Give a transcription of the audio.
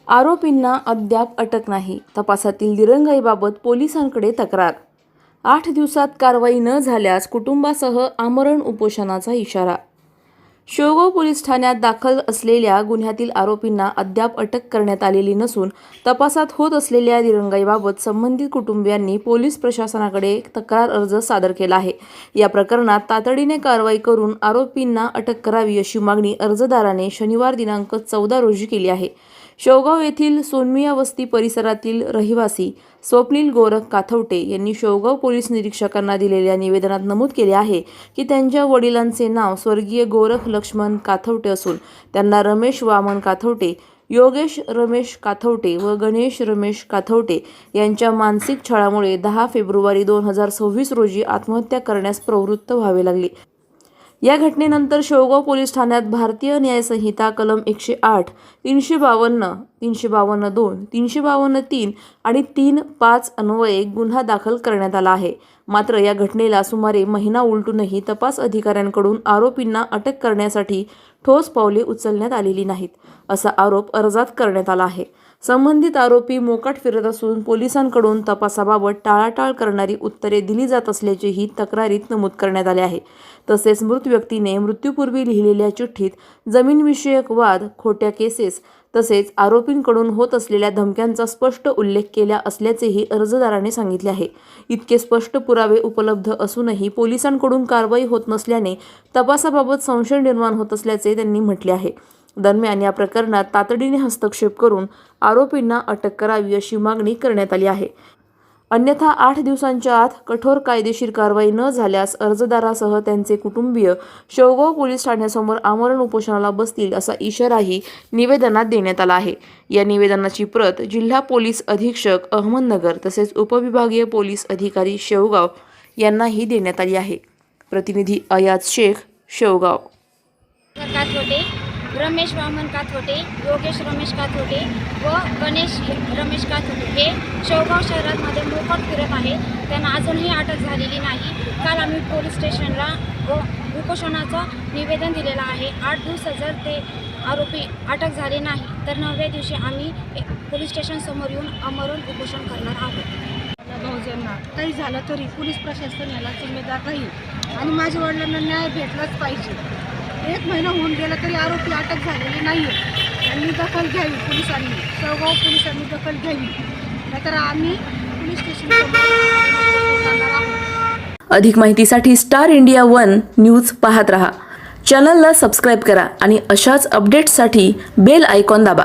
आरोपींना अद्याप अटक नाही. तपासातील दिरंगाईबाबत पोलिसांकडे तक्रार. 8 दिवसात कारवाई न झाल्यास कुटुंबासह आमरण उपोषणाचा इशारा. शेवगाव पोलीस ठाण्यात दाखल असलेल्या गुन्ह्यातील आरोपींना अद्याप अटक करण्यात आलेली नसून तपासात होत असलेल्या दिरंगाईबाबत संबंधित कुटुंबियांनी पोलीस प्रशासनाकडे तक्रार अर्ज सादर केला आहे. या प्रकरणात तातडीने कारवाई करून आरोपींना अटक करावी अशी मागणी अर्जदाराने शनिवार दिनांक 14 रोजी केली आहे. शेवगाव येथील सोनमिया वस्ती परिसरातील रहिवासी स्वप्नील गोरख काथवटे यांनी शेवगाव पोलीस निरीक्षकांना दिलेल्या निवेदनात नमूद केले आहे की त्यांच्या वडिलांचे नाव स्वर्गीय गोरख लक्ष्मण काथवटे असून त्यांना रमेश वामन काथवटे, योगेश रमेश काथवटे व गणेश रमेश काथवटे यांच्या मानसिक छळामुळे 10 फेब्रुवारी 2026 रोजी आत्महत्या करण्यास प्रवृत्त व्हावे लागले. या घटनेनंतर शेवगाव पोलीस ठाण्यात भारतीय न्याय संहिता कलम 108, 352, 352(2), 352(3) आणि 3(5) अन्वये गुन्हा दाखल करण्यात आला आहे. मात्र या घटनेला सुमारे महिना उलटूनही तपास अधिकाऱ्यांकडून आरोपींना अटक करण्यासाठी ठोस पावले उचलण्यात आलेली नाहीत, असा आरोप अर्जात करण्यात आला आहे. संबंधित आरोपी मोकाट फिरत असून पोलिसांकडून तपासाबाबत टाळाटाळ करणारी उत्तरे दिली जात असल्याचेही तक्रारीत नमूद करण्यात आले आहे. तसेच मृत व्यक्तीने मृत्यूपूर्वी लिहिलेल्या चिठ्ठीत जमीनविषयक वाद, खोट्या केसेस तसेच आरोपींकडून होत असलेल्या धमक्यांचा स्पष्ट उल्लेख केला असल्याचेही अर्जदाराने सांगितले आहे. इतके स्पष्ट पुरावे उपलब्ध असूनही पोलिसांकडून कारवाई होत नसल्याने तपासाबाबत संशय निर्माण होत असल्याचे त्यांनी म्हटले आहे. दरम्यान या प्रकरणात तातडीने हस्तक्षेप करून आरोपींना अटक करावी अशी मागणी करण्यात आली आहे. अन्यथा 8 दिवसांच्या आत कठोर कायदेशीर कारवाई न झाल्यास अर्जदारासह त्यांचे कुटुंबीय शेवगाव पोलीस ठाण्यासमोर आमरण उपोषणाला बसतील असा इशाराही निवेदनात देण्यात आला आहे. या निवेदनाची प्रत जिल्हा पोलीस अधीक्षक अहमदनगर तसेच उपविभागीय पोलीस अधिकारी शेवगाव यांनाही देण्यात आली आहे. प्रतिनिधी अयाज शेख, शेवगाव. रमेश वामन काथवटे, योगेश रमेश काथवटे व गणेश रमेश काथवटे हे शेवगाव शहरामध्ये मोकाट फिरत आहे. त्यांना अजूनही अटक झालेली नाही. काल आम्ही पोलीस स्टेशनला उपोषणाचं निवेदन दिलेलं आहे. 8 दिवस जर ते आरोपी अटक झाले नाही तर 9व्या दिवशी आम्ही पोलीस स्टेशनसमोर येऊन आमरण उपोषण करणार आहोत. भाऊजांना काही झालं तरी पोलीस प्रशासन याला जिम्मेदार राहील आणि माझ्या वडिलांना न्याय भेटलाच पाहिजे. 1 महिना होऊन गेला तरी आरोपी अटक झालेले नाही. त्यांनी दखल घ्यावी, पोलिसांनी, शेवगाव पोलिसांनी दखल घ्यावी, नाहीतर आम्ही पोलीस स्टेशनसमोर जाणार आहोत. अधिक माहितीसाठी स्टार इंडिया 1 न्यूज पाहत रहा. चॅनलला सबस्क्राईब करा आणि अशाच अपडेट्ससाठी बेल आयकॉन दाबा.